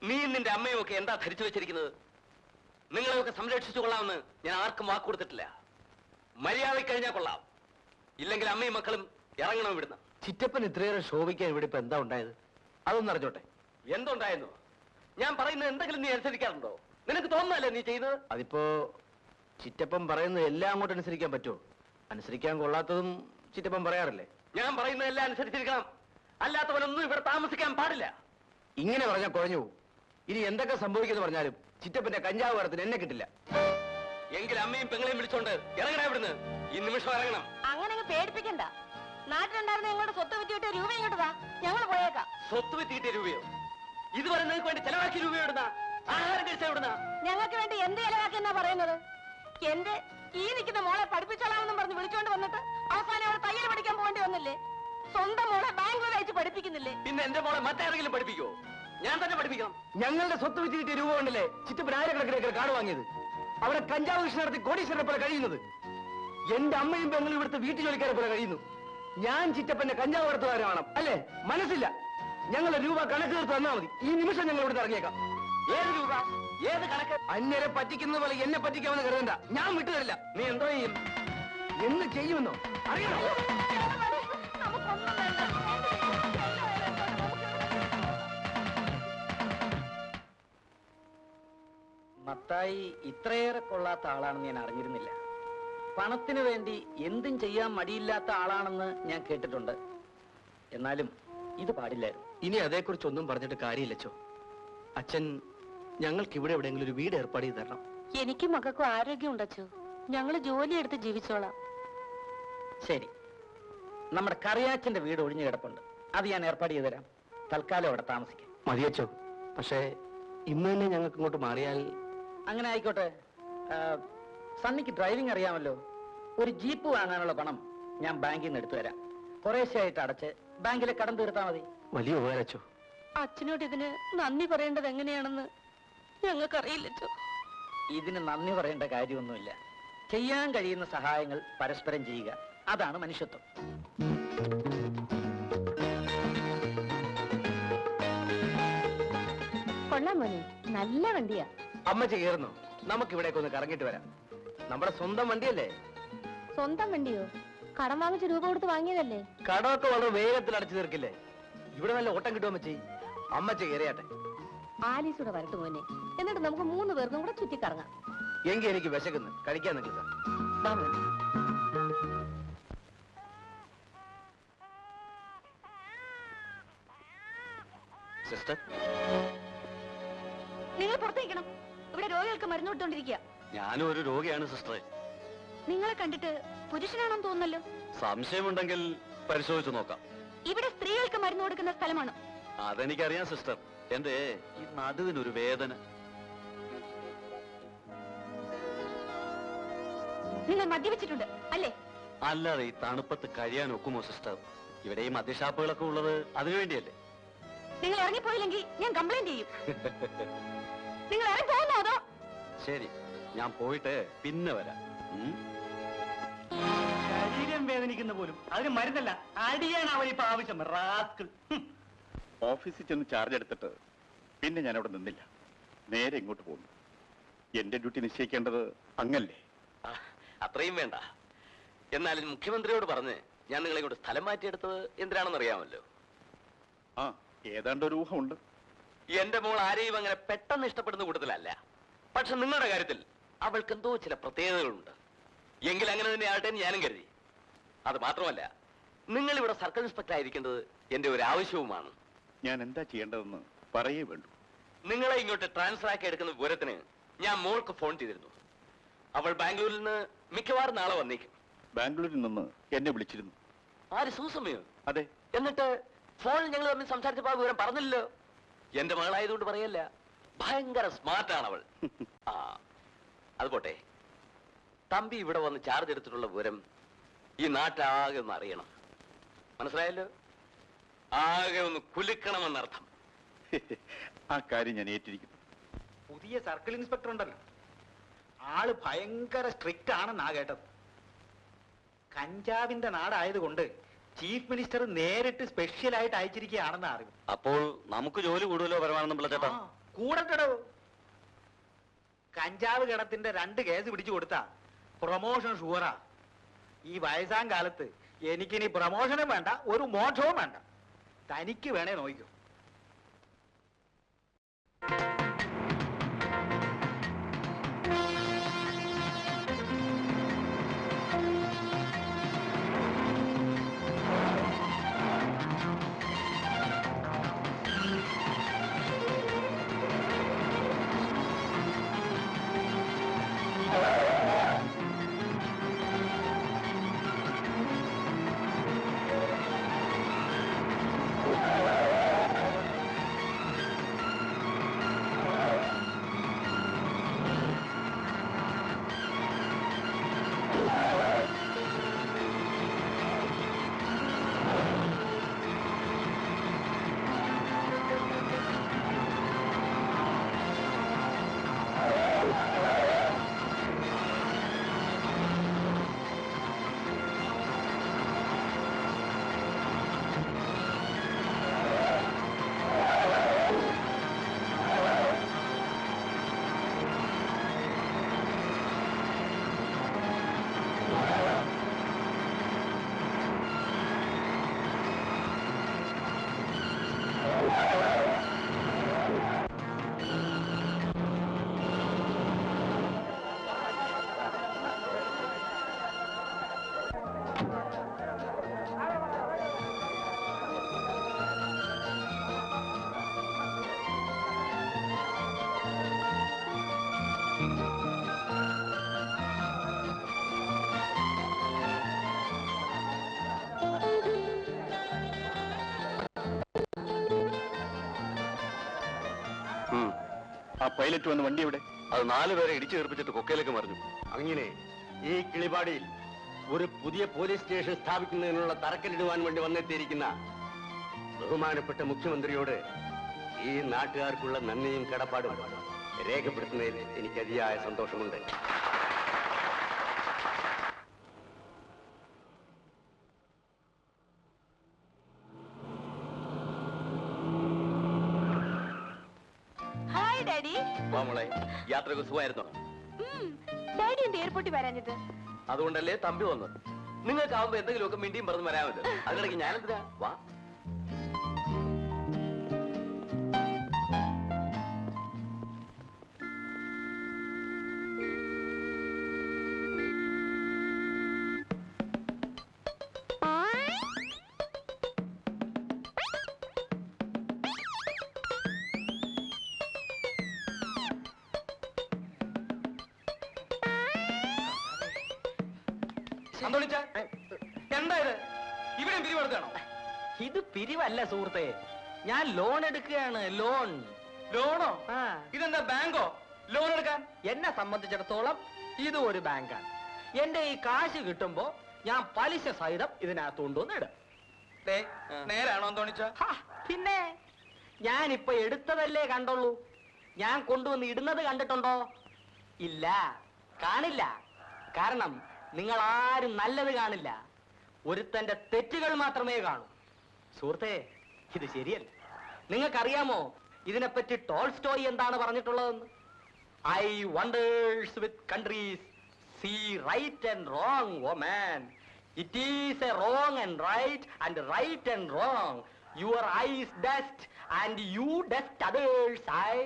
നീ നിന്റെ അമ്മയും ഒക്കെ എന്താ ധരിച്ചു വെച്ചിരിക്കുന്നത്? നിങ്ങളെയൊക്കെ സംരക്ഷിച്ചു കൊള്ളാമെന്ന് ഞാൻ ആർക്കും വാക്ക് കൊടുത്തിട്ടില്ല. മര്യാദ കഴിഞ്ഞാൽ കൊള്ളാം, ഇല്ലെങ്കിൽ അമ്മയും മക്കളും ഇറങ്ങണം ഇവിടുന്ന്. ചിറ്റപ്പൻ ഇത്രയേറെ ശോഭിക്കാൻ ഇവിടെ ഇപ്പൊ എന്താ ഉണ്ടായത്? അതൊന്നും അറിഞ്ഞോട്ടെ. എന്തുണ്ടായിരുന്നു? ഞാൻ പറയുന്നത് എന്തെങ്കിലും നീ അനുസരിക്കാറുണ്ടോ? നിനക്ക് തോന്നുന്നല്ലേ നീ ചെയ്യുന്നത്? അതിപ്പോ ചിറ്റപ്പൻ പറയുന്നത് എല്ലാം അങ്ങോട്ട് അനുസരിക്കാൻ പറ്റുമോ? അനുസരിക്കാൻ കൊള്ളാത്തതും ചിറ്റപ്പൻ പറയാറില്ലേ? ഞാൻ പറയുന്നതെല്ലാം അനുസരിച്ചിരിക്കണം, അല്ലാത്തവനൊന്നും ഇവിടെ താമസിക്കാൻ പാടില്ല. ഇങ്ങനെ പറഞ്ഞാൽ കുഴഞ്ഞു പോകും. ഇനി എന്തൊക്കെ സംഭവിക്കുന്നു പറഞ്ഞാലും ചിറ്റപ്പന്റെ കഞ്ചാവ് കടത്തിന് എന്നെ കിട്ടില്ല. എങ്കിൽ അമ്മയും പെങ്ങളെയും വിളിച്ചോണ്ട് ഇറങ്ങണ ഇവിടുന്ന്, ഈ നിമിഷം ഇറങ്ങണം. അങ്ങനെ പേടിപ്പിക്കണ്ട. നാട്ടിലുണ്ടായിരുന്ന ഞങ്ങളുടെ സ്വത്ത് വിറ്റിട്ട് രൂപ ഇങ്ങോട്ട് താ, ഞങ്ങൾ പോയേക്കാം. സ്വത്ത് വിറ്റിട്ട് രൂപയോ? ഇതുവരെ നിങ്ങൾക്ക് വേണ്ടി ചെലവാക്കിയ രൂപ എവിടുന്ന? ആഹാരം കഴിച്ച എവിടുന്ന? ഞങ്ങൾക്ക് വേണ്ടി എന്ത് ചെലവാക്കി എന്നാ പറയുന്നത്? എന്റെ ഈ നിൽക്കുന്ന മോളെ പഠിപ്പിച്ചോളാമെന്നും പറഞ്ഞ് വിളിച്ചോണ്ട് വന്നിട്ട് അവസാനം അവൾ തയ്യൽ പഠിക്കാൻ പോകേണ്ടി വന്നില്ലേ? സ്വന്തം മോളെ ബാംഗ്ലൂർ അയച്ച് പഠിപ്പിക്കുന്നില്ലേ? പിന്നെ എന്റെ മോളെ മറ്റാരെങ്കിലും പഠിപ്പിക്കോ? ഞാൻ തന്നെ പഠിപ്പിക്കണം. ഞങ്ങളുടെ സ്വത്ത് വിറ്റ് കിട്ടിയ രൂപ കൊണ്ടല്ലേ ചിറ്റപ്പൻ ആയിരക്കണക്കിന് കാട് വാങ്ങിയത്. അവിടെ കഞ്ചാവ് കൃഷി നടത്തി കോടീശ്വരനെ പോലെ കഴിയുന്നത്. എന്റെ അമ്മയും പെങ്ങളും ഇവിടുത്തെ വീട്ടു ജോലിക്കാരെ പോലെ കഴിയുന്നു. ഞാൻ ചിറ്റപ്പന്റെ കഞ്ചാവ് കടത്തുകാരാണ് അല്ലേ? മനസ്സില്ല. ഞങ്ങളുടെ രൂപ കണക്ക് തീർത്ത് തന്നാൽ മതി. ഈ നിമിഷം ഞങ്ങൾ ഇവിടുന്ന് ഇറങ്ങിയേക്കാം. ഏത് രൂപ? ഏത് കണക്ക്? അന്യരെ പറ്റിക്കുന്നത് പോലെ എന്നെ പറ്റിക്കാമെന്ന് കരുതണ്ട. ഞാൻ വിട്ടുതരില്ല. നീ എന്തോ ചെയ്യും? എന്ന് ചെയ്യുമെന്നോ അറിയണോ? നമുക്കൊന്നും വേണ്ട. മത്തായി ഇത്രയേറെ കൊള്ളാത്ത ആളാണെന്ന് ഞാൻ അറിഞ്ഞിരുന്നില്ല. പണത്തിനു വേണ്ടി എന്തും ചെയ്യാൻ മടിയില്ലാത്ത ആളാണെന്ന് ഞാൻ കേട്ടിട്ടുണ്ട്. എന്നാലും ഇത് പാടില്ലായിരുന്നു. ഇനി അതേക്കുറിച്ചൊന്നും പറഞ്ഞിട്ട് കാര്യമില്ലച്ചോ. അച്ഛൻ ഞങ്ങൾക്ക് ഇവിടെ എവിടെയെങ്കിലും ഒരു വീട് ഏർപ്പാട് ചെയ്ത് തരണം. എനിക്കും മക്കൾക്കും ആരോഗ്യം ഉണ്ടച്ചോ. ഞങ്ങള് ജോലിയെടുത്ത് ജീവിച്ചോളാം. ശരി, നമ്മുടെ കറിയാച്ചന്റെ വീട് ഒഴിഞ്ഞു കിടപ്പുണ്ട്. അത് ഞാൻ ഏർപ്പാട് ചെയ്തു തരാം. തൽക്കാലം അവിടെ താമസിക്കാം. മതിയച്ചോ. പക്ഷേ ഇന്ന് തന്നെ ഞങ്ങൾക്ക് ഇങ്ങോട്ട് മാറിയാൽ. അങ്ങനെ ആയിക്കോട്ടെ. സണ്ണിക്ക് ഡ്രൈവിംഗ് അറിയാമല്ലോ. ഒരു ജീപ്പ് വാങ്ങാനുള്ള പണം ഞാൻ ബാങ്കിൽ നിന്ന് എടുത്തു തരാം. കുറേശ്ശെയായിട്ട് അടച്ച് ബാങ്കിലെ കടം തീർത്താൽ മതി. വലിയ ഉപകാരച്ചോ. അച്ഛനോട് ഇതിന് നന്ദി പറയേണ്ടത് എങ്ങനെയാണെന്ന് ഞങ്ങൾക്കറിയില്ലച്ചോ. ഇതിന് നന്ദി പറയേണ്ട കാര്യമൊന്നുമില്ല. ചെയ്യാൻ കഴിയുന്ന സഹായങ്ങൾ പരസ്പരം ചെയ്യുക, അതാണ് മനുഷ്യത്വം. കൊള്ളാം മോനെ, നല്ല വണ്ടിയാ. അമ്മച്ചി കയറുന്നു. നമുക്ക് ഇവിടേക്ക് ഒന്ന് കറങ്ങിട്ട് വരാം. നമ്മുടെ സ്വന്തം വണ്ടിയല്ലേ. സ്വന്തം വണ്ടിയോ? കടം വാങ്ങിച്ച് രൂപ കൊടുത്ത് വാങ്ങിയതല്ലേ? കടമൊക്കെ വളരെ വേഗത്തിൽ അടച്ചു തീർക്കില്ലേ. ഇവിടെ നല്ല ഓട്ടം കിട്ടും അമ്മച്ചി. അമ്മച്ചി കയറിയാട്ടെ. ആലീസൂടെ വരട്ടെ മോനെ, എന്നിട്ട് നമുക്ക് 3 പേർക്കും കൂടെ ചുറ്റിക്കറങ്ങാം. എങ്കിൽ എനിക്ക് വിശക്കുന്നു. കഴിക്കാൻ നിൽക്കുക. സിസ്റ്റർ, നിങ്ങൾ പുറത്തേക്കണം. ഇവിടെ രോഗികൾക്ക് മരുന്ന് കൊടുത്തോണ്ടിരിക്കുക. ഞാനും ഒരു രോഗിയാണ് സിസ്റ്ററെ. നിങ്ങളെ കണ്ടിട്ട് പുരുഷനാണെന്ന് തോന്നുന്നല്ലോ. സംശയമുണ്ടെങ്കിൽ പരിശോധിച്ചു നോക്കാം. ഇവിടെ സ്ത്രീകൾക്ക് മരുന്ന് കൊടുക്കുന്ന സ്ഥലമാണ്. അതെനിക്കറിയാം സിസ്റ്റർ. എന്റെ ഈ നടുവിനൊരു വേദന. നിങ്ങൾ മദ്യപിച്ചിട്ടുണ്ട് അല്ലേ? അല്ലാതെ ഈ തണുപ്പത്ത് കഴിയാൻ ഒക്കുമോ സിസ്റ്റർ? ഇവിടെ ഈ മദ്യഷാപ്പുകളൊക്കെ ഉള്ളത് അതിനുവേണ്ടിയല്ലേ. നിങ്ങൾ ഇറങ്ങിപ്പോയില്ലെങ്കിൽ ഞാൻ കംപ്ലൈന്റ് ചെയ്യും. നിങ്ങൾ ഇറങ്ങി പോകുന്നോ അതോ? ശരി, ഞാൻ പോയിട്ട് പിന്നെ വരാം. ശരീരം വേദനിക്കുന്ന പോലും അതിന് മരുന്നല്ല, അടിയാണ് അവനിപ്പോ ആവശ്യം. റാസ്കിൾ. ഓഫീസിൽ ചെന്ന് ചാർജ് എടുത്തിട്ട് പിന്നെ ഞാൻ അവിടെ നിന്നില്ല. നേരെ ഇങ്ങോട്ട് പോകുന്നു. എന്റെ ഡ്യൂട്ടി നിശ്ചയിക്കേണ്ടത് അങ്ങല്ലേ? അത്രയും വേണ്ട. എന്നാലും മുഖ്യമന്ത്രിയോട് പറഞ്ഞ് ഞാൻ നിങ്ങളെ കൊണ്ട് സ്ഥലം മാറ്റിയെടുത്തത് എന്തിനാണെന്ന് അറിയാമല്ലോ. ആ, ഏതാണ്ട് ഒരു ഊഹമുണ്ട്. എന്റെ മോൾ ആരെയും അങ്ങനെ പെട്ടെന്ന് ഇഷ്ടപ്പെടുന്ന കൂട്ടത്തിലല്ല. പക്ഷെ നിങ്ങളുടെ കാര്യത്തിൽ അവൾക്ക് എന്തോ ചില പ്രത്യേകതകളുണ്ട്. എങ്കിൽ അങ്ങനെ തന്നെ ആകട്ടെ എന്ന് ഞാനും കരുതി. അത് മാത്രമല്ല, നിങ്ങൾ ഇവിടെ സർക്കിൾ ഇൻസ്പെക്ടർ ആയിരിക്കേണ്ടത് എന്റെ ഒരു ആവശ്യവുമാണ്. ഞാൻ എന്താ ചെയ്യേണ്ടതെന്ന് പറയേ വേണ്ടു. നിങ്ങളെ ഇങ്ങോട്ട് ട്രാൻസ്ഫർ ആക്കി എടുക്കുന്ന വിവരത്തിന് ഞാൻ മോൾക്ക് ഫോൺ ചെയ്തിരുന്നു. അവൾ ബാംഗ്ലൂരിൽ നിന്ന് മിക്കവാറും നാളെ വന്നേക്കും. ബാംഗ്ലൂരിൽ നിന്ന് എന്നെ വിളിച്ചിരുന്നു. ആര്? സൂസമ്മയോ? അതെ. എന്നിട്ട് ഫോണിൽ ഞങ്ങൾ തമ്മിൽ സംസാരിച്ചപ്പോൾ ആ വിവരം പറഞ്ഞില്ലല്ലോ. എന്റെ മകളായതുകൊണ്ട് പറയല്ല, ഭയങ്കര സ്മാർട്ടാണ് അവൾ. ആ, അത് പോട്ടെ. തമ്പി ഇവിടെ വന്ന് ചാർജ് എടുത്തിട്ടുള്ള വിവരം ഈ നാട്ടാകെ ഒന്ന് അറിയണം. മനസ്സിലായല്ലോ? ആകെ ഒന്ന് കുലുക്കണമെന്നർത്ഥം. ആ കാര്യം ഞാൻ ഏറ്റിരിക്കുന്നു. പുതിയ സർക്കിൾ ഇൻസ്പെക്ടർ ഉണ്ടല്ലോ, ആള് ഭയങ്കര സ്ട്രിക്റ്റ് ആണെന്നാ കേട്ടത്. കഞ്ചാവിന്റെ നാടായതുകൊണ്ട് ചീഫ് മിനിസ്റ്റർ നേരിട്ട് സ്പെഷ്യലായിട്ട് അയച്ചിരിക്കുകയാണെന്ന് അറിവ്. അപ്പോൾ നമുക്ക് ജോലി കൂടുതലോ പരമാണെന്ന് പിള്ളച്ചേട്ടാ? കൂടട്ടോ. കഞ്ചാവ് കിടത്തിന്റെ 2 കേസ് പിടിച്ചു കൊടുത്താ പ്രൊമോഷൻ ഷുവറാ. ഈ വയസ്സാം കാലത്ത് എനിക്കിനി പ്രൊമോഷനും വേണ്ട, ഒരു മോക്ഷവും വേണ്ട. തനിക്ക് വേണേ നോക്കൂ. ആ പൈലറ്റ് വന്ന വണ്ടി എവിടെ? അത് 4 പേരെ ഇടിച്ചു തീർപ്പിച്ചിട്ട് കൊക്കയിലേക്ക് മറിഞ്ഞു. അങ്ങനെ ഈ കിളിപാടിയിൽ ഒരു പുതിയ പോലീസ് സ്റ്റേഷൻ സ്ഥാപിക്കുന്നതിനുള്ള തറക്കല്ലിടുവാൻ വേണ്ടി വന്നെത്തിയിരിക്കുന്ന ബഹുമാനപ്പെട്ട മുഖ്യമന്ത്രിയോട് ഈ നാട്ടുകാർക്കുള്ള നന്ദിയും കടപ്പാടും രേഖപ്പെടുത്തുന്നതിൽ എനിക്ക് അതിയായ സന്തോഷമുണ്ട്. Hi daddy. മോളെ, യാത്രക്ക് സുഖമായിരുന്നോ? ഡാഡി എന്റെ എയർപോർട്ടിൽ വരാഞ്ഞത്? അതുകൊണ്ടല്ലേ തമ്പി വന്നത്. നിങ്ങൾക്കാവുമ്പോ എന്തെങ്കിലുമൊക്കെ മിണ്ടിയും പറഞ്ഞ് വരാമല്ലോ. അതിനിടയ്ക്ക് ഞാനെന്തിനാ? വാ. എന്താ ഇത്? ഇവിടെ പിരിവെടുത്താണോ? ഇത് പിരിവല്ല സുഹൃത്തെ, ഞാൻ ലോൺ എടുക്കുകയാണ്. ലോൺ. ലോണോ? ഇതെന്താ ബാങ്കോ ലോൺ എടുക്കാൻ? എന്നെ സംബന്ധിച്ചിടത്തോളം ഇത് ഒരു ബാങ്കാണ്. എന്റെ ഈ കാശ് കിട്ടുമ്പോ ഞാൻ പലിശ സഹിതം ഇതിനകത്ത് കൊണ്ടുവന്ന് ഇടും. നേരാണോ തോണിച്ച? പിന്നെ ഞാനിപ്പൊ എടുത്തതല്ലേ കണ്ടുള്ളൂ. ഞാൻ കൊണ്ടുവന്ന് ഇടുന്നത് കണ്ടിട്ടുണ്ടോ? ഇല്ല, കാണില്ല. കാരണം നിങ്ങൾ ആരും നല്ലത് കാണില്ല, ഒരുത്തന്റെ തെറ്റുകൾ മാത്രമേ കാണൂ. സുഹൃത്തെ, ഇത് ശരിയല്ല. നിങ്ങൾക്കറിയാമോ ഇതിനെപ്പറ്റി ടോൾസ്റ്റോയ് എന്താണ് പറഞ്ഞിട്ടുള്ളതെന്ന്? I wonders with countries see right and wrong. Oh man, it is a wrong and right and wrong. Your eyes dust and you dust others I.